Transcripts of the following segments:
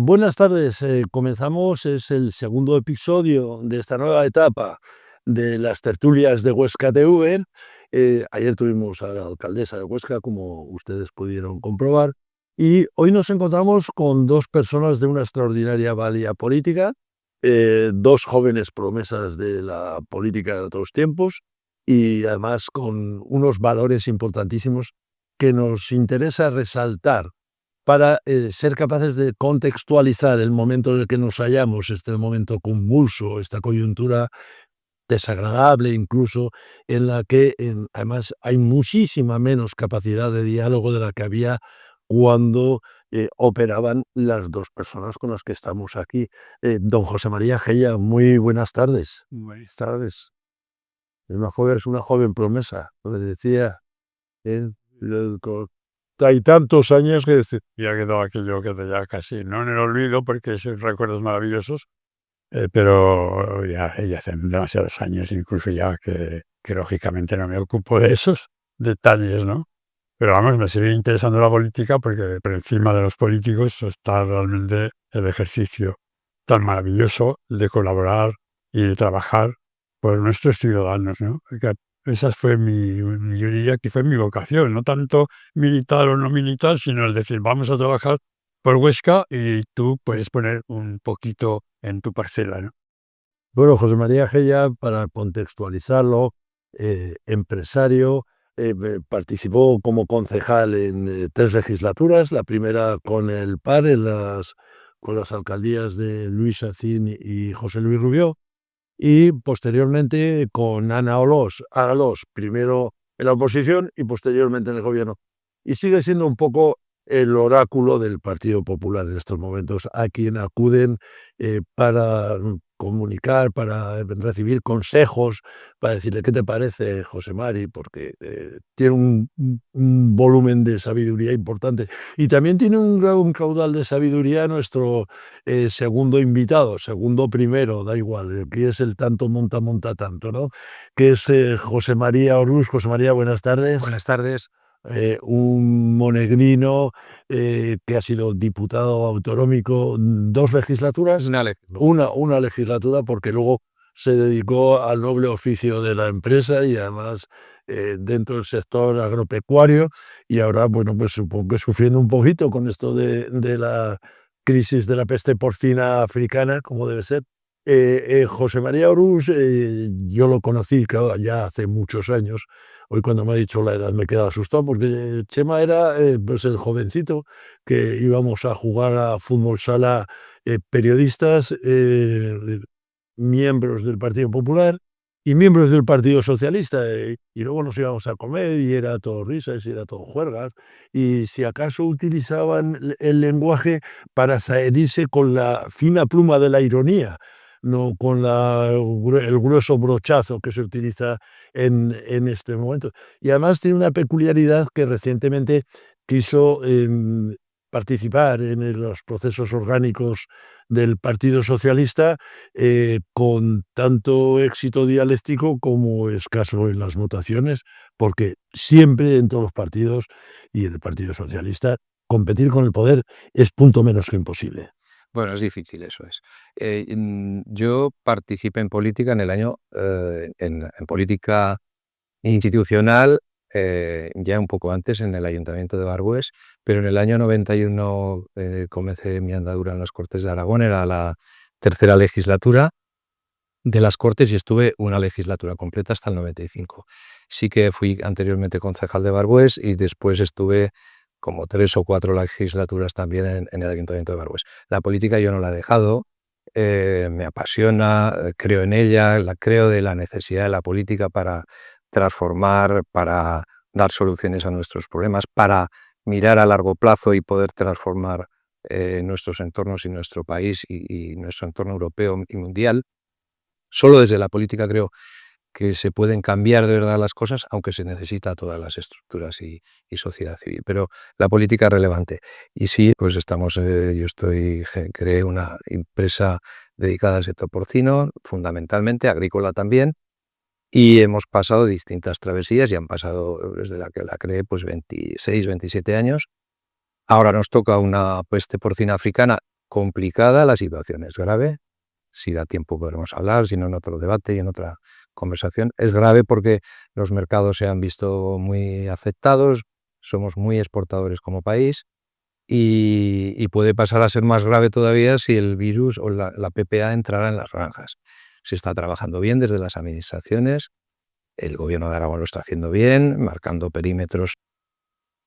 Buenas tardes, comenzamos, es el segundo episodio de esta nueva etapa de las tertulias de Huesca TV. Ayer tuvimos a la alcaldesa de Huesca, como ustedes pudieron comprobar, y hoy nos encontramos con dos personas de una extraordinaria valía política, dos jóvenes promesas de la política de otros tiempos y además con unos valores importantísimos que nos interesa resaltar para ser capaces de contextualizar el momento en el que nos hallamos, este momento convulso, esta coyuntura desagradable incluso, en la que además hay muchísima menos capacidad de diálogo de la que había cuando operaban las dos personas con las que estamos aquí. Don José María Gella, muy buenas tardes. Buenas tardes. Es una joven promesa, lo que decía. Hay tantos años que decir. Ya quedó aquello que ya casi, no en el olvido, porque son recuerdos maravillosos, pero ya hace demasiados años, incluso ya que lógicamente no me ocupo de esos detalles, ¿no? Pero vamos, me sigue interesando la política porque por encima de los políticos está realmente el ejercicio tan maravilloso de colaborar y de trabajar por nuestros ciudadanos, ¿no? Que esa fue yo diría que fue mi vocación, no tanto militar o no militar, sino el decir, vamos a trabajar por Huesca y tú puedes poner un poquito en tu parcela, ¿no? Bueno, José María Gella, para contextualizarlo, empresario, participó como concejal en 3 legislaturas, la primera con el PAR, con las alcaldías de Luis Sacín y José Luis Rubió, y posteriormente con Ana Alós, primero en la oposición y posteriormente en el gobierno. Y sigue siendo un poco el oráculo del Partido Popular en estos momentos, a quien acuden para comunicar, para recibir consejos, para decirle qué te parece, José Mari, porque tiene un volumen de sabiduría importante. Y también tiene un caudal de sabiduría nuestro segundo invitado, segundo primero, da igual, aquí es el tanto monta, monta tanto, ¿no? Que es José María Orús. José María, buenas tardes. Buenas tardes. Un monegrino que ha sido diputado autonómico 2 legislaturas, Una ley. una legislatura, porque luego se dedicó al noble oficio de la empresa y además dentro del sector agropecuario, y ahora, bueno, pues supongo que sufriendo un poquito con esto de la crisis de la peste porcina africana, como debe ser. José María Orús, yo lo conocí, claro, ya hace muchos años. Hoy cuando me ha dicho la edad me he quedado asustado porque Chema era pues el jovencito que íbamos a jugar a fútbol sala, periodistas, miembros del Partido Popular y miembros del Partido Socialista, y luego nos íbamos a comer y era todo risas y era todo juergas, y si acaso utilizaban el lenguaje para zaherirse con la fina pluma de la ironía, no con el grueso brochazo que se utiliza en este momento. Y además tiene una peculiaridad que recientemente quiso participar en los procesos orgánicos del Partido Socialista con tanto éxito dialéctico como escaso en las votaciones, porque siempre en todos los partidos y en el Partido Socialista competir con el poder es punto menos que imposible. Bueno, es difícil, eso es. Yo participé en política en el año, en política institucional, ya un poco antes en el Ayuntamiento de Barbues, pero en el año 91 comencé mi andadura en las Cortes de Aragón, era la tercera legislatura de las Cortes y estuve una legislatura completa hasta el 95. Sí que fui anteriormente concejal de Barbues y después estuve como 3 o 4 legislaturas también en el Ayuntamiento de Barbues. La política yo no la he dejado, me apasiona, creo en ella, creo de la necesidad de la política para transformar, para dar soluciones a nuestros problemas, para mirar a largo plazo y poder transformar nuestros entornos y nuestro país y nuestro entorno europeo y mundial. Solo desde la política creo que se pueden cambiar de verdad las cosas, aunque se necesita todas las estructuras y sociedad civil. Pero la política es relevante. Y sí, pues creé una empresa dedicada al sector porcino, fundamentalmente, agrícola también, y hemos pasado distintas travesías y han pasado, desde la que la creé, pues 26, 27 años. Ahora nos toca una peste porcina africana complicada la situación, es grave. Si da tiempo podremos hablar, si no en otro debate y en otra conversación. Es grave porque los mercados se han visto muy afectados, somos muy exportadores como país y puede pasar a ser más grave todavía si el virus o la PPA entrara en las granjas. Se está trabajando bien desde las administraciones, el gobierno de Aragón lo está haciendo bien, marcando perímetros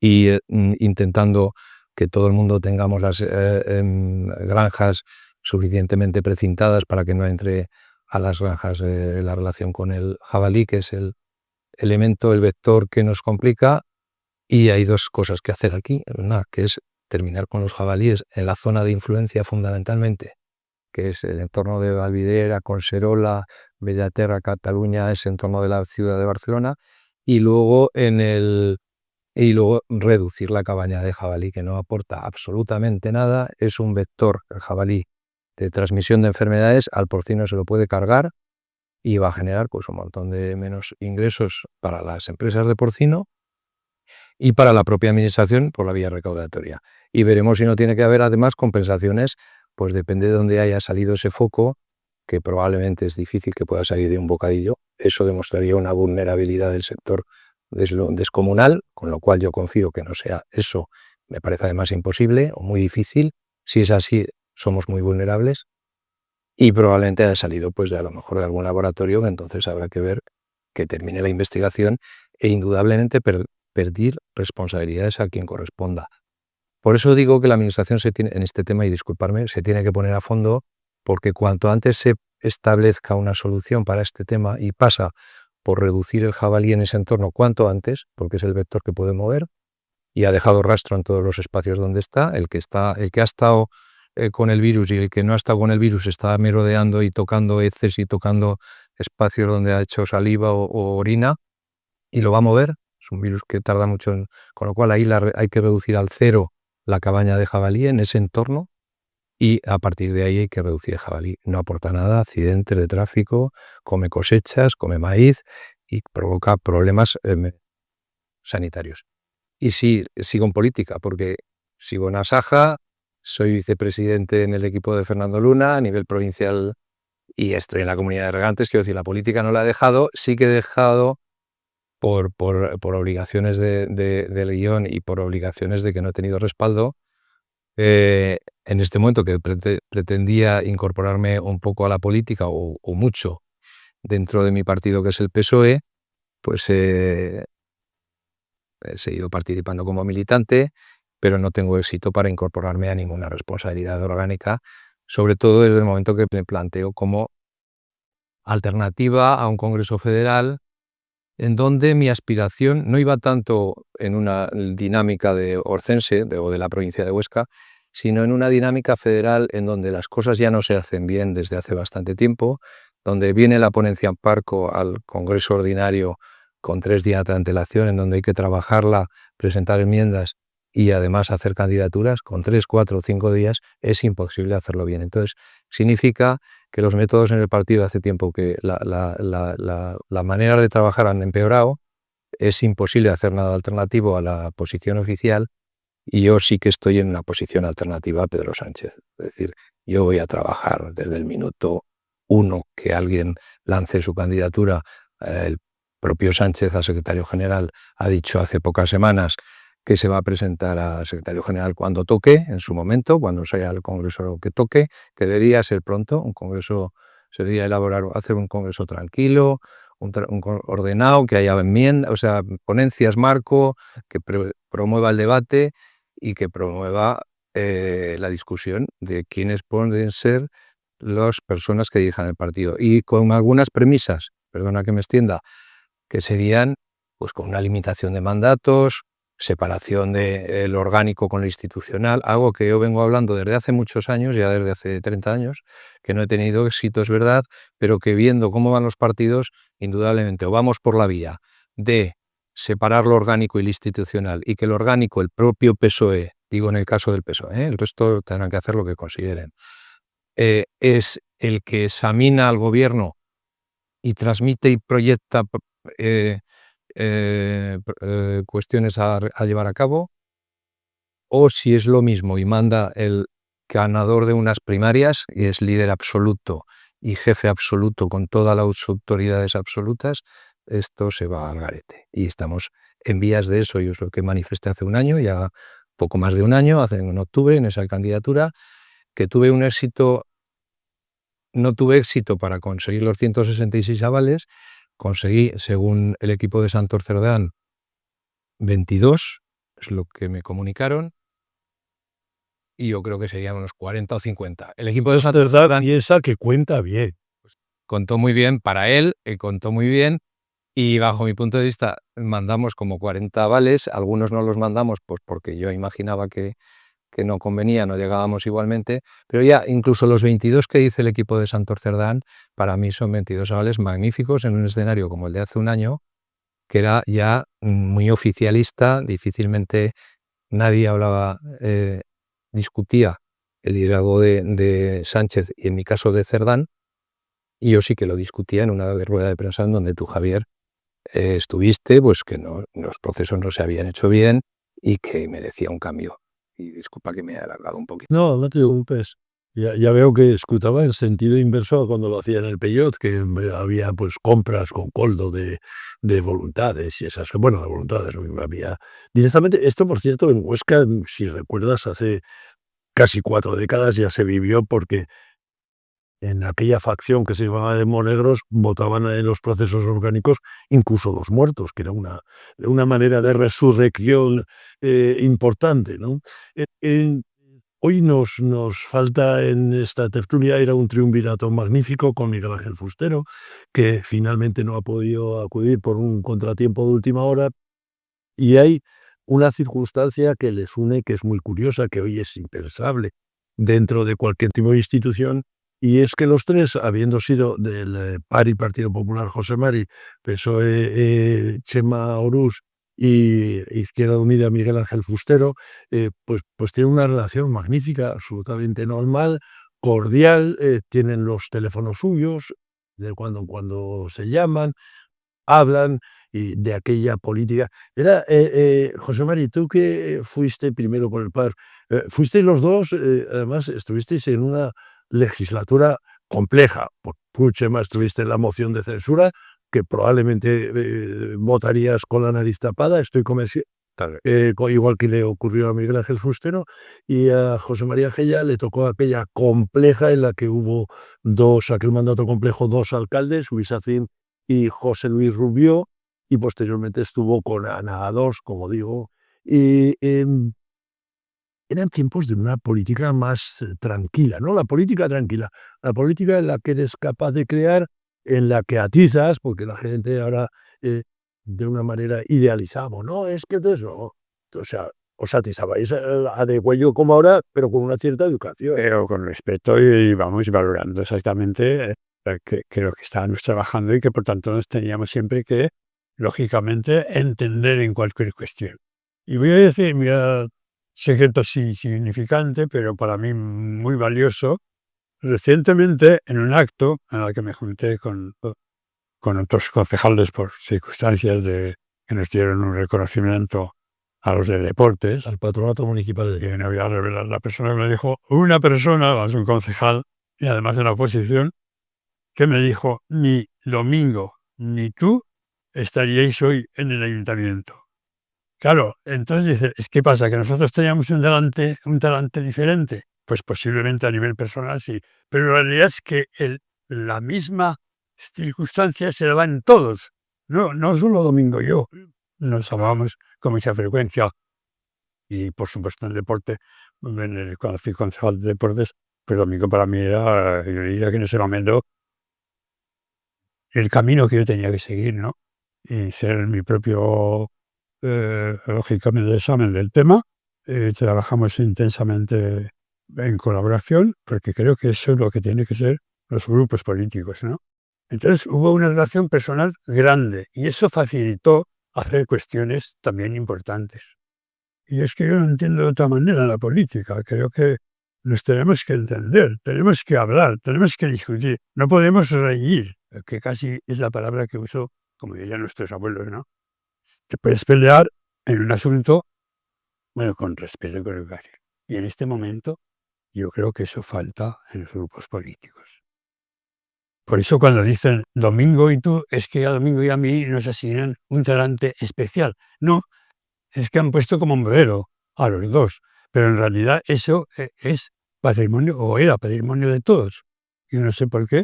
y intentando que todo el mundo tengamos las granjas suficientemente precintadas para que no entre a las granjas la relación con el jabalí, que es el elemento, el vector que nos complica. Y hay dos cosas que hacer aquí. Una, que es terminar con los jabalíes en la zona de influencia fundamentalmente, que es el entorno de Valvidera, Collserola, Bellaterra, Cataluña, ese entorno de la ciudad de Barcelona, y luego reducir la cabaña de jabalí, que no aporta absolutamente nada. Es un vector, el jabalí, de transmisión de enfermedades. Al porcino se lo puede cargar y va a generar pues un montón de menos ingresos para las empresas de porcino y para la propia administración por la vía recaudatoria. Y veremos si no tiene que haber además compensaciones, pues depende de dónde haya salido ese foco, que probablemente es difícil que pueda salir de un bocadillo. Eso demostraría una vulnerabilidad del sector descomunal, con lo cual yo confío que no sea eso. Me parece además imposible o muy difícil. Si es así, somos muy vulnerables y probablemente haya salido pues de a lo mejor de algún laboratorio, que entonces habrá que ver que termine la investigación e indudablemente pedir responsabilidades a quien corresponda. Por eso digo que la administración en este tema, y disculparme, se tiene que poner a fondo, porque cuanto antes se establezca una solución para este tema y pasa por reducir el jabalí en ese entorno cuanto antes, porque es el vector que puede mover y ha dejado rastro en todos los espacios donde está, el que ha estado con el virus y el que no ha estado con el virus está merodeando y tocando heces y tocando espacios donde ha hecho saliva o orina y lo va a mover. Es un virus que tarda mucho, con lo cual ahí hay que reducir al cero la cabaña de jabalí en ese entorno y a partir de ahí hay que reducir el jabalí. No aporta nada, accidentes de tráfico, come cosechas, come maíz y provoca problemas sanitarios. Y sí, sigo en política porque sigo en Asaja, soy vicepresidente en el equipo de Fernando Luna a nivel provincial y estoy en la comunidad de regantes. Quiero decir, la política no la he dejado, sí que he dejado por obligaciones de guión y por obligaciones de que no he tenido respaldo. En este momento que pretendía incorporarme un poco a la política o mucho dentro de mi partido, que es el PSOE, pues he seguido participando como militante, pero no tengo éxito para incorporarme a ninguna responsabilidad orgánica, sobre todo desde el momento que me planteo como alternativa a un Congreso Federal en donde mi aspiración no iba tanto en una dinámica de orcense o de la provincia de Huesca, sino en una dinámica federal en donde las cosas ya no se hacen bien desde hace bastante tiempo, donde viene la ponencia en Parco al Congreso Ordinario con 3 días de antelación, en donde hay que trabajarla, presentar enmiendas y además hacer candidaturas. Con 3, 4 o 5 días es imposible hacerlo bien. Entonces, significa que los métodos en el partido hace tiempo que la manera de trabajar han empeorado, es imposible hacer nada alternativo a la posición oficial y yo sí que estoy en una posición alternativa a Pedro Sánchez. Es decir, yo voy a trabajar desde el minuto 1 que alguien lance su candidatura. El propio Sánchez, al secretario general, ha dicho hace pocas semanas que se va a presentar al secretario general cuando toque, en su momento, cuando sea el congreso que toque, que debería ser pronto. Un congreso sería hacer un congreso tranquilo, ordenado, que haya enmiendas, o sea, ponencias marco, que promueva el debate y que promueva la discusión de quiénes pueden ser las personas que dirijan el partido. Y con algunas premisas, perdona que me extienda, que serían pues con una limitación de mandatos, separación del orgánico con lo institucional, algo que yo vengo hablando desde hace muchos años, ya desde hace 30 años, que no he tenido éxito, es verdad, pero que viendo cómo van los partidos, indudablemente o vamos por la vía de separar lo orgánico y lo institucional y que lo orgánico, el propio PSOE, digo en el caso del PSOE, el resto tendrán que hacer lo que consideren, es el que examina al gobierno y transmite y proyecta cuestiones a llevar a cabo, o si es lo mismo y manda el ganador de unas primarias y es líder absoluto y jefe absoluto con todas las autoridades absolutas, esto se va al garete. Y estamos en vías de eso. Yo es lo que manifesté hace un año, ya poco más de un año, en octubre, en esa candidatura, que tuve un éxito, no tuve éxito para conseguir los 166 avales, conseguí, según el equipo de Santor Cerdán, 22, es lo que me comunicaron, y yo creo que serían unos 40 o 50. El equipo de Santor Cerdán piensa que cuenta bien. contó muy bien para él, contó muy bien, y bajo mi punto de vista mandamos como 40 avales, algunos no los mandamos pues porque yo imaginaba que no convenía, no llegábamos igualmente, pero ya incluso los 22 que dice el equipo de Santor Cerdán, para mí son 22 avales magníficos en un escenario como el de hace un año, que era ya muy oficialista, difícilmente nadie hablaba, discutía el liderazgo de Sánchez y en mi caso de Cerdán, y yo sí que lo discutía en una rueda de prensa en donde tú, Javier, estuviste, pues que los procesos no se habían hecho bien y que merecía un cambio. Y disculpa que me haya alargado un poquito. No, no te preocupes. Ya veo que escrutaba en sentido inverso a cuando lo hacía en el Peyot, que había pues compras con coldo de voluntades y esas, bueno, de voluntades no había directamente. Esto, por cierto, en Huesca, si recuerdas, hace casi 4 décadas ya se vivió porque en aquella facción que se llamaba de Monegros votaban en los procesos orgánicos incluso los muertos, que era una manera de resurrección importante, ¿no? Hoy nos falta en esta tertulia, era un triunvirato magnífico con Miguel Ángel Fustero, que finalmente no ha podido acudir por un contratiempo de última hora, y hay una circunstancia que les une que es muy curiosa, que hoy es impensable dentro de cualquier tipo de institución, y es que los tres, habiendo sido del PARI, Partido Popular José Mari, PSOE Chema Orús y Izquierda Unida Miguel Ángel Fustero, pues tienen una relación magnífica, absolutamente normal, cordial, tienen los teléfonos suyos, de cuando en cuando se llaman, hablan y de aquella política. Era, José Mari, tú que fuiste primero por el PAR, fuisteis los dos, además estuvisteis en una legislatura compleja. Tú, Chema, estuviste en la moción de censura, que probablemente votarías con la nariz tapada, estoy convencido. Igual que le ocurrió a Miguel Ángel Fustero, y a José María Gella le tocó aquella compleja en la que hubo aquel mandato complejo, dos alcaldes, Luis Acín y José Luis Rubió, y posteriormente estuvo con Ana Adors, como digo, y eran tiempos de una política más tranquila, ¿no? La política tranquila, la política en la que eres capaz de crear, en la que atizas, porque la gente ahora de una manera idealizamos, no, es que de eso, o sea, os atizabais a de cuello como ahora, pero con una cierta educación. Pero con respeto y vamos valorando exactamente que lo que estábamos trabajando y que por tanto nos teníamos siempre que, lógicamente, entender en cualquier cuestión. Y voy a decir, mira, secreto sí significante, pero para mí muy valioso. Recientemente, en un acto en el que me junté con otros concejales por circunstancias que nos dieron un reconocimiento a los de deportes, Al patronato municipal que no voy a revelar la persona que me dijo, una persona, vamos, un concejal, y además de la oposición, que me dijo, ni Domingo ni tú estaríais hoy en el ayuntamiento. Claro, entonces dice, ¿qué pasa? ¿Que nosotros teníamos un talante diferente? Pues posiblemente a nivel personal sí, pero la realidad es que la misma circunstancia se da en todos. No solo Domingo y yo. Nos hablábamos con mucha frecuencia y, por supuesto, en el deporte, cuando fui concejal de deportes, pero Domingo para mí era, yo diría que en ese momento, el camino que yo tenía que seguir, ¿no? Y ser mi propio, lógicamente, examen del tema. Trabajamos intensamente en colaboración, porque creo que eso es lo que tiene que ser los grupos políticos, ¿no? Entonces hubo una relación personal grande y eso facilitó hacer cuestiones también importantes. Y es que yo no entiendo de otra manera la política. Creo que nos tenemos que entender, tenemos que hablar, tenemos que discutir. No podemos reír, que casi es la palabra que uso, como dirían nuestros abuelos, ¿no? Te puedes pelear en un asunto, bueno, con respeto y con educación. Y en este momento Yo creo que eso falta en los grupos políticos. Por eso cuando dicen Domingo y tú, es que a Domingo y a mí nos asignan un talante especial. No, es que han puesto como modelo a los dos, pero en realidad eso es patrimonio, o era patrimonio de todos. Y no sé por qué,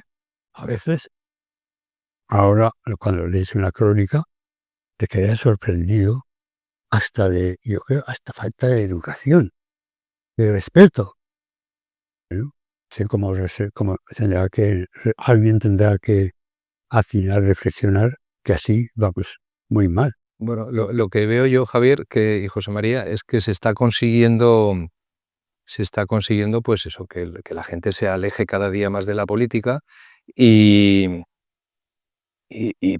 a veces, ahora cuando lees una crónica, te quedas sorprendido yo creo, hasta falta de educación, de respeto. ¿No? Sé cómo alguien tendrá que afinar, reflexionar, que así vamos muy mal. Bueno, lo que veo yo, Javier, y José María, es que se está consiguiendo pues eso, que la gente se aleje cada día más de la política y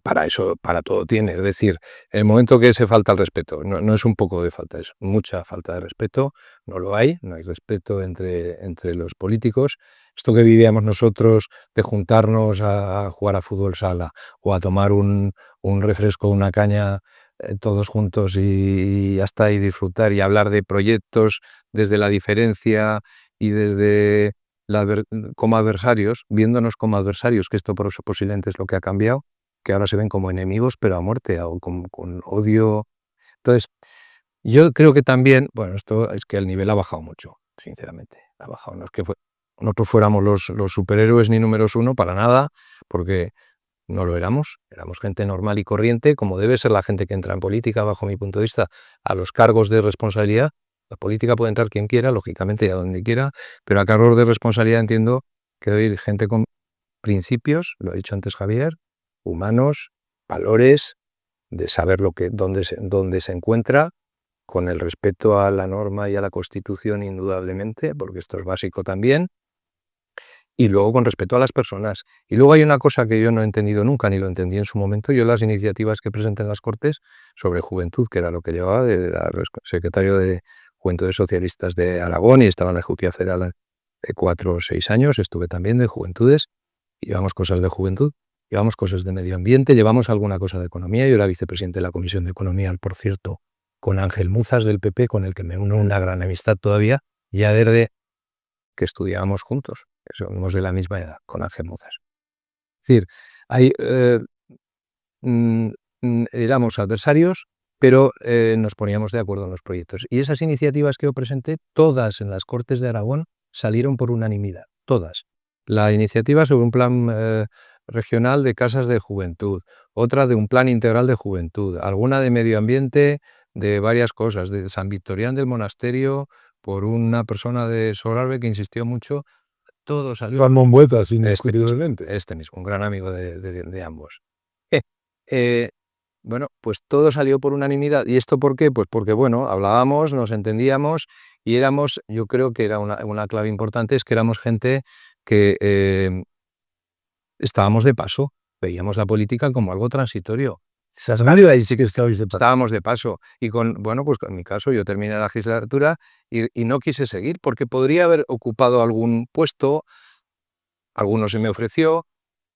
para eso, para todo tiene. Es decir, el momento que se falta el respeto, no es un poco de falta, es mucha falta de respeto, no hay respeto entre los políticos. Esto que vivíamos nosotros de juntarnos a jugar a fútbol sala o a tomar un refresco, una caña, todos juntos y hasta ahí disfrutar y hablar de proyectos desde la diferencia y desde como adversarios, viéndonos como adversarios, que esto posiblemente es lo que ha cambiado, que ahora se ven como enemigos, pero a muerte, o con odio. Entonces, yo creo que también, bueno, esto es que el nivel ha bajado mucho, sinceramente. Ha bajado. No es que nosotros fuéramos los superhéroes ni números uno, para nada, porque no lo éramos. Éramos gente normal y corriente, como debe ser la gente que entra en política, bajo mi punto de vista, a los cargos de responsabilidad. La política puede entrar quien quiera, lógicamente, y a donde quiera, pero a cargos de responsabilidad entiendo que debe ir gente con principios, lo ha dicho antes Javier, humanos, valores, de saber dónde se encuentra, con el respeto a la norma y a la Constitución indudablemente, porque esto es básico también, y luego con respeto a las personas. Y luego hay una cosa que yo no he entendido nunca, ni lo entendí en su momento, yo las iniciativas que presenté en las Cortes sobre juventud, que era lo que llevaba, era secretario de Juventudes Socialistas de Aragón y estaba en la Ejecutiva Federal de 4 o 6 años, estuve también de Juventudes, llevamos cosas de juventud, llevamos cosas de medio ambiente, llevamos alguna cosa de economía. Yo era vicepresidente de la Comisión de Economía, por cierto, con Ángel Muzas del PP, con el que me uno una gran amistad todavía, ya desde que estudiábamos juntos, somos de la misma edad, con Ángel Muzas. Es decir, éramos adversarios, pero nos poníamos de acuerdo en los proyectos. Y esas iniciativas que yo presenté, todas en las Cortes de Aragón, salieron por unanimidad, todas. La iniciativa sobre un plan regional de casas de juventud, otra de un plan integral de juventud, alguna de medio ambiente, de varias cosas, de San Victorián del Monasterio, por una persona de Solarbe que insistió mucho, todo salió. Juan Monbuetas, indiscutiblemente. Este mismo, un gran amigo de ambos. Bueno, pues todo salió por unanimidad. ¿Y esto por qué? Pues porque, bueno, hablábamos, nos entendíamos y éramos, yo creo que era una clave importante, es que éramos gente que estábamos de paso, veíamos la política como algo transitorio. Ahí sí que estabais de paso. Estábamos de paso. Y pues en mi caso, yo terminé la legislatura y no quise seguir porque podría haber ocupado algún puesto, alguno se me ofreció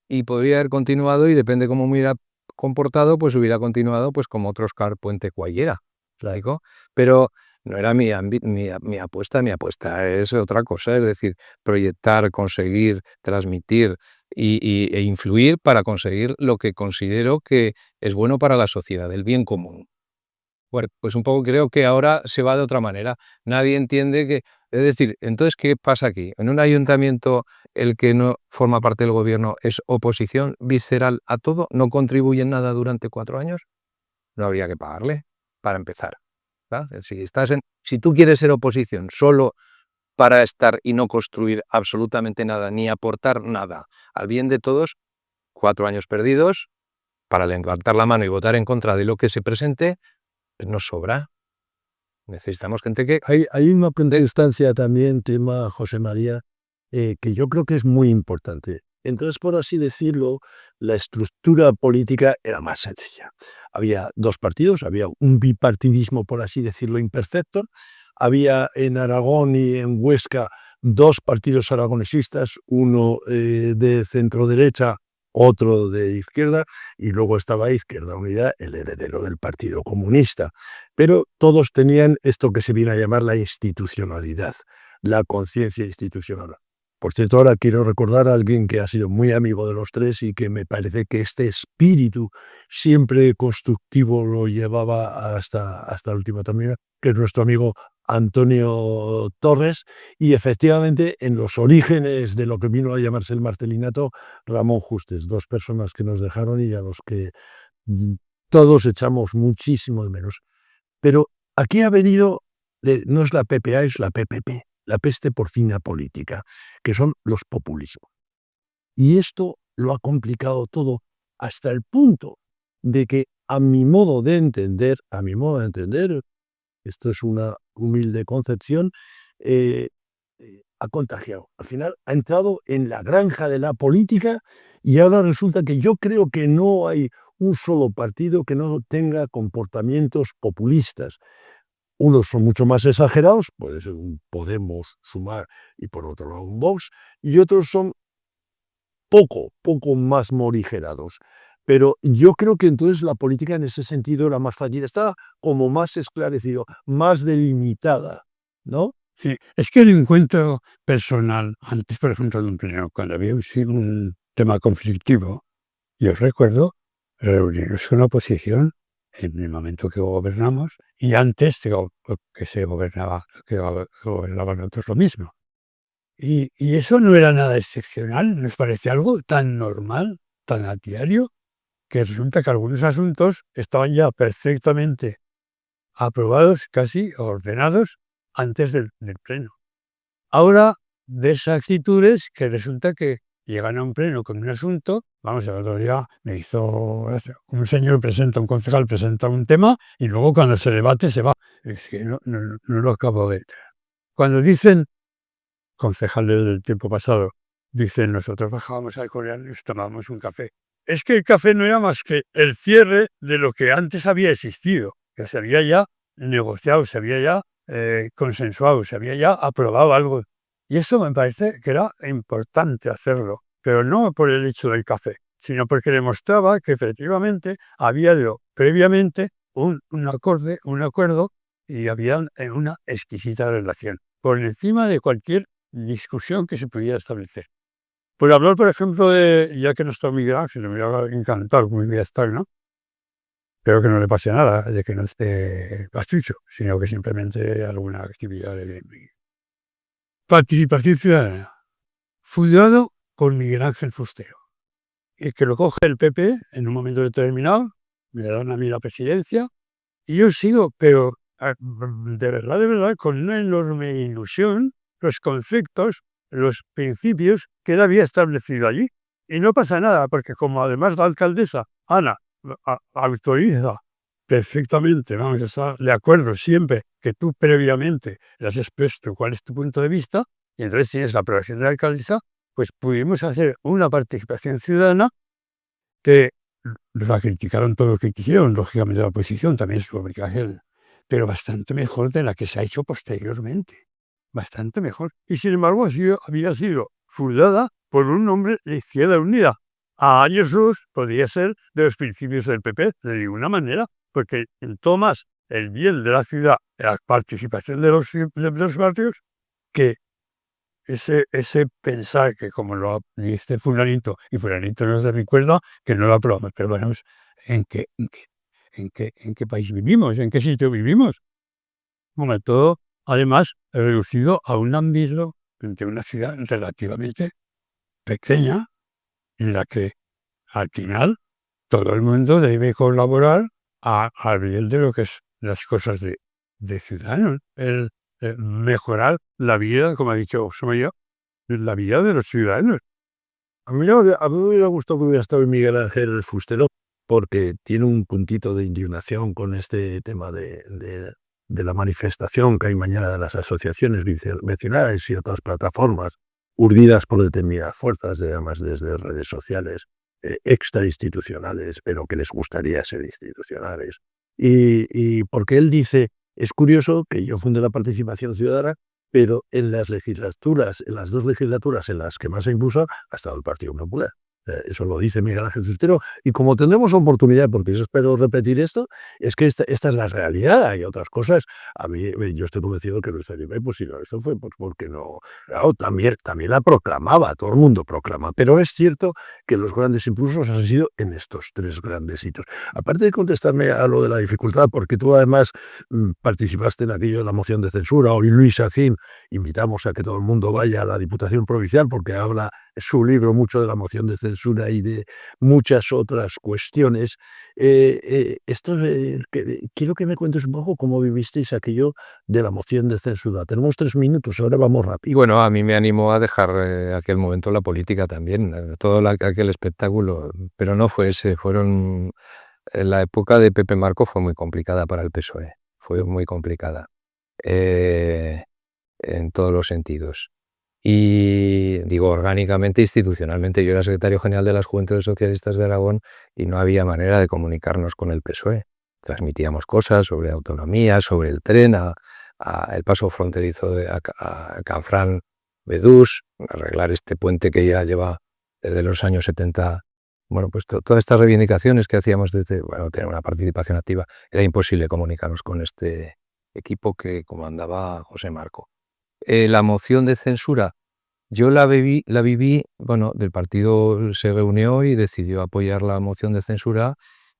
y podría haber continuado y depende cómo me hubiera comportado, pues hubiera continuado pues como otro Oscar Puente cualquiera, ¿digo? Pero no era mi apuesta es otra cosa, es decir, proyectar, conseguir, transmitir e influir para conseguir lo que considero que es bueno para la sociedad, el bien común. Bueno, pues un poco creo que ahora se va de otra manera. Nadie entiende que... Es decir, entonces, ¿qué pasa aquí? En un ayuntamiento el que no forma parte del gobierno es oposición visceral a todo, no contribuye en nada durante 4 años, no habría que pagarle, para empezar. Si tú quieres ser oposición solo para estar y no construir absolutamente nada, ni aportar nada al bien de todos, 4 años perdidos, para levantar la mano y votar en contra de lo que se presente, pues nos sobra. Necesitamos gente que... Hay una primera instancia también, tema José María, que yo creo que es muy importante. Entonces, por así decirlo, la estructura política era más sencilla. Había 2 partidos, había un bipartidismo, por así decirlo, imperfecto. Había en Aragón y en Huesca 2 partidos aragonesistas, uno de centro-derecha, otro de izquierda, y luego estaba Izquierda Unida, el heredero del Partido Comunista. Pero todos tenían esto que se viene a llamar la institucionalidad. la conciencia institucional. Por cierto, ahora quiero recordar a alguien que ha sido muy amigo de los tres y que me parece que este espíritu siempre constructivo lo llevaba hasta la última termina, que es nuestro amigo Antonio Torres, y efectivamente en los orígenes de lo que vino a llamarse el martelinato, Ramón Justes, dos personas que nos dejaron y a los que todos echamos muchísimo de menos. Pero aquí ha venido, no es la PPA, es la PPP, la peste porcina política, que son los populismos. Y esto lo ha complicado todo hasta el punto de que a mi modo de entender, esto es una humilde concepción, ha contagiado. Al final ha entrado en la granja de la política y ahora resulta que yo creo que no hay un solo partido que no tenga comportamientos populistas. Unos son mucho más exagerados, puede ser un Podemos, Sumar y por otro lado un Vox, y otros son poco más morigerados. Pero yo creo que entonces la política en ese sentido era más fácil, estaba como más esclarecido, más delimitada, ¿no? Sí, es que el encuentro personal, antes, por ejemplo, de un pleno, cuando había un tema conflictivo, yo recuerdo reunirnos con la oposición en el momento que gobernamos y antes que se gobernaba, que gobernaban otros lo mismo. Y eso no era nada excepcional, nos parecía algo tan normal, tan a diario, que resulta que algunos asuntos estaban ya perfectamente aprobados, casi ordenados, antes del pleno. Ahora ves actitudes que resulta que llegan a un pleno con un asunto, vamos, el otro día me hizo un señor un concejal presenta un tema y luego cuando se debate se va. Es que no lo acabo de entender. Cuando dicen, concejales del tiempo pasado, dicen nosotros bajábamos al coreano y nos tomábamos un café. Es que el café no era más que el cierre de lo que antes había existido, que se había ya negociado, se había ya consensuado, se había ya aprobado algo. Y eso me parece que era importante hacerlo, pero no por el hecho del café, sino porque demostraba que efectivamente había habido previamente un acuerdo y había una exquisita relación, por encima de cualquier discusión que se pudiera establecer. Por hablar, por ejemplo, ya que no está Miguel Ángel, me va a encantar como voy a estar, ¿no? Pero que no le pase nada, de que no esté pastucho, sino que simplemente alguna actividad de participación ciudadana, fundado por Miguel Ángel Fustero, y que lo coge el PP en un momento determinado, me dan a mí la presidencia, y yo sigo, pero de verdad, con una enorme ilusión, los conceptos, los principios que él había establecido allí. Y no pasa nada, porque como además la alcaldesa, Ana, autoriza perfectamente, vamos a estar de acuerdo siempre que tú previamente le has expuesto cuál es tu punto de vista, y entonces tienes la aprobación de la alcaldesa, pues pudimos hacer una participación ciudadana que la criticaron todo lo que quisieron, lógicamente la oposición también es su obligación, pero bastante mejor de la que se ha hecho posteriormente, bastante mejor. Y sin embargo había sido fundada por un hombre de Izquierda Unida. A años luz podría ser de los principios del PP, de ninguna manera, porque tomas el bien de la ciudad, la participación de los barrios, que ese pensar que como lo dice fulanito, y fulanito nos da mi cuerda, que no lo aprobamos, pero bueno, ¿en qué país vivimos? ¿En qué sitio vivimos? Sobre todo, además, reducido a un ámbito de una ciudad relativamente pequeña, en la que al final todo el mundo debe colaborar al bien de lo que es las cosas de ciudadanos, el mejorar la vida, como ha dicho Somaya, la vida de los ciudadanos. A mí me hubiera gustado que hubiera estado Miguel Ángel Fustero, porque tiene un puntito de indignación con este tema de la manifestación que hay mañana de las asociaciones vecinales y otras plataformas urdidas por determinadas fuerzas, además desde redes sociales extrainstitucionales, pero que les gustaría ser institucionales. Y porque él dice, es curioso que yo funde la participación ciudadana, pero en las dos legislaturas en las que más se impuso ha estado el Partido Popular. Eso lo dice Miguel Ángel Cestero. Y como tendremos oportunidad, porque yo espero repetir esto, es que esta es la realidad. Hay otras cosas. A mí, yo estoy convencido que Luis Felipe, pues si no, eso fue pues, porque no. Claro, también la proclamaba, todo el mundo proclama. Pero es cierto que los grandes impulsos han sido en estos tres grandes hitos. Aparte de contestarme a lo de la dificultad, porque tú además participaste en aquello de la moción de censura, hoy Luis Sacín, invitamos a que todo el mundo vaya a la Diputación Provincial, porque habla su libro mucho de la moción de censura y de muchas otras cuestiones. Quiero que me cuentes un poco cómo vivisteis aquello de la moción de censura. Tenemos 3 minutos, ahora vamos Y rápido. bueno, a mí me animó a dejar aquel momento la política también, todo aquel espectáculo, pero no fue ese, la época de Pepe Marco fue muy complicada para el PSOE, fue muy complicada en todos los sentidos. Y digo, orgánicamente, institucionalmente, yo era secretario general de las Juventudes Socialistas de Aragón y no había manera de comunicarnos con el PSOE. Transmitíamos cosas sobre autonomía, sobre el tren, el paso fronterizo a Canfranc-Bedús, arreglar este puente que ya lleva desde los años 70. Bueno, pues todas estas reivindicaciones que hacíamos tener una participación activa, era imposible comunicarnos con este equipo que comandaba José Marco. La moción de censura, yo la viví, bueno, del partido se reunió y decidió apoyar la moción de censura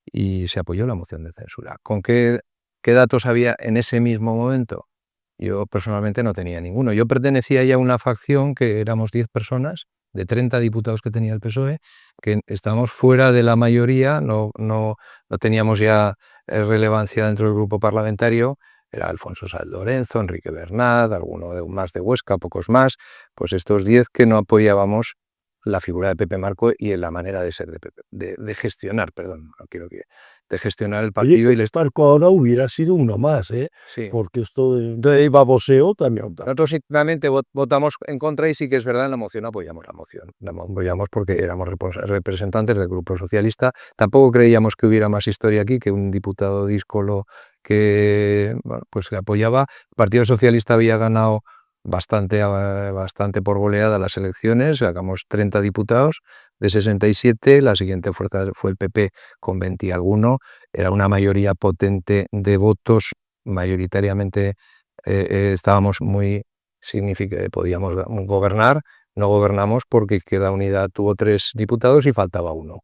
y se apoyó la moción de censura. ¿Con qué datos había en ese mismo momento? Yo personalmente no tenía ninguno. Yo pertenecía ya a una facción que éramos 10 personas, de 30 diputados que tenía el PSOE, que estábamos fuera de la mayoría, no teníamos ya relevancia dentro del grupo parlamentario. Era Alfonso Sáenz Lorenzo, Enrique Bernat, alguno más de Huesca, pocos más, pues estos 10 que no apoyábamos la figura de Pepe Marco y la manera de ser de gestionar, perdón, no quiero que de gestionar el partido. Oye, Marco ahora hubiera sido uno más, Sí. porque esto de baboseo también. Nosotros simplemente votamos en contra y sí que es verdad, en la moción apoyamos la moción. La apoyamos porque éramos representantes del Grupo Socialista. Tampoco creíamos que hubiera más historia aquí que un diputado díscolo que pues le apoyaba. El Partido Socialista había ganado bastante por goleada las elecciones, sacamos 30 diputados de 67, la siguiente fuerza fue el PP con 20 y alguno, era una mayoría potente de votos, mayoritariamente estábamos muy podíamos gobernar, no gobernamos porque Izquierda Unida tuvo 3 diputados y faltaba uno.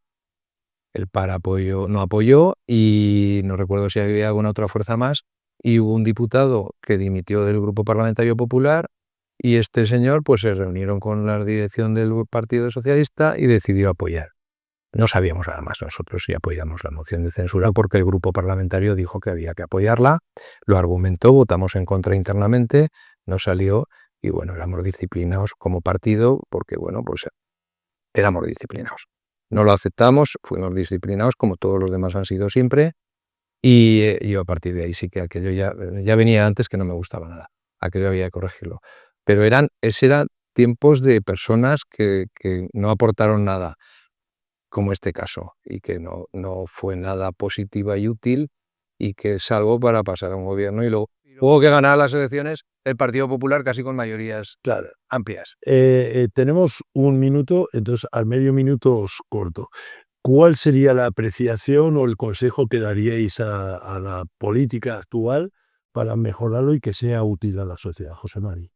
El PAR no apoyó y no recuerdo si había alguna otra fuerza más, y hubo un diputado que dimitió del Grupo Parlamentario Popular y este señor pues se reunieron con la dirección del Partido Socialista y decidió apoyar. No sabíamos nada más nosotros si apoyamos la moción de censura porque el grupo parlamentario dijo que había que apoyarla, lo argumentó, votamos en contra internamente, no salió y bueno, éramos disciplinados como partido porque bueno, pues éramos disciplinados. No lo aceptamos, fuimos disciplinados como todos los demás han sido siempre y yo a partir de ahí sí que aquello ya venía antes que no me gustaba nada, aquello había que corregirlo. Pero eran tiempos de personas que no aportaron nada, como este caso, y que no fue nada positiva y útil y que salvo para pasar a un gobierno y luego que ganara las elecciones el Partido Popular casi con mayorías amplias. Tenemos 1 minuto, entonces al medio minuto os corto. ¿Cuál sería la apreciación o el consejo que daríais a la política actual para mejorarlo y que sea útil a la sociedad, José Mari?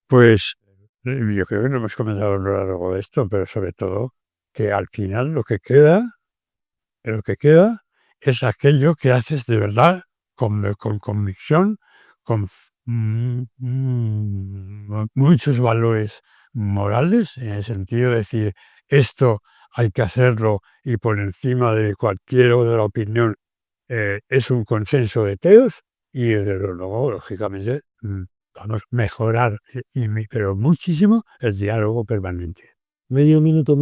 Pues yo creo que no hemos comentado a lo largo de esto, pero sobre todo que al final lo que queda es aquello que haces de verdad, con convicción, con muchos valores morales, en el sentido de decir, esto hay que hacerlo y por encima de cualquier otra opinión es un consenso de todos y desde luego, lógicamente, vamos a mejorar, pero muchísimo, el diálogo permanente. Medio minuto.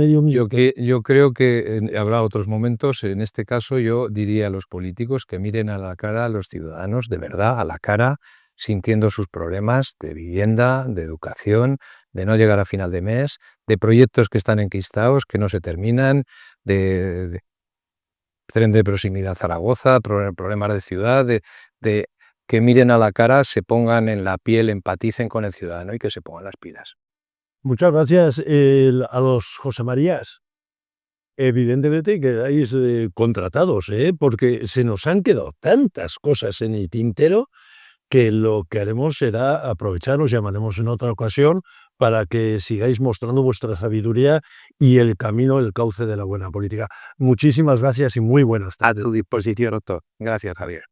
Yo creo que habrá otros momentos, en este caso yo diría a los políticos que miren a la cara a los ciudadanos, de verdad, a la cara, sintiendo sus problemas de vivienda, de educación, de no llegar a final de mes, de proyectos que están enquistados, que no se terminan, de tren de proximidad Zaragoza, problemas de ciudad, de que miren a la cara, se pongan en la piel, empaticen con el ciudadano y que se pongan las pilas. Muchas gracias a los José Marías. Evidentemente quedáis contratados, porque se nos han quedado tantas cosas en el tintero que lo que haremos será aprovechar, os llamaremos en otra ocasión para que sigáis mostrando vuestra sabiduría y el camino, el cauce de la buena política. Muchísimas gracias y muy buenas A tardes. tu disposición, doctor. Gracias, Javier.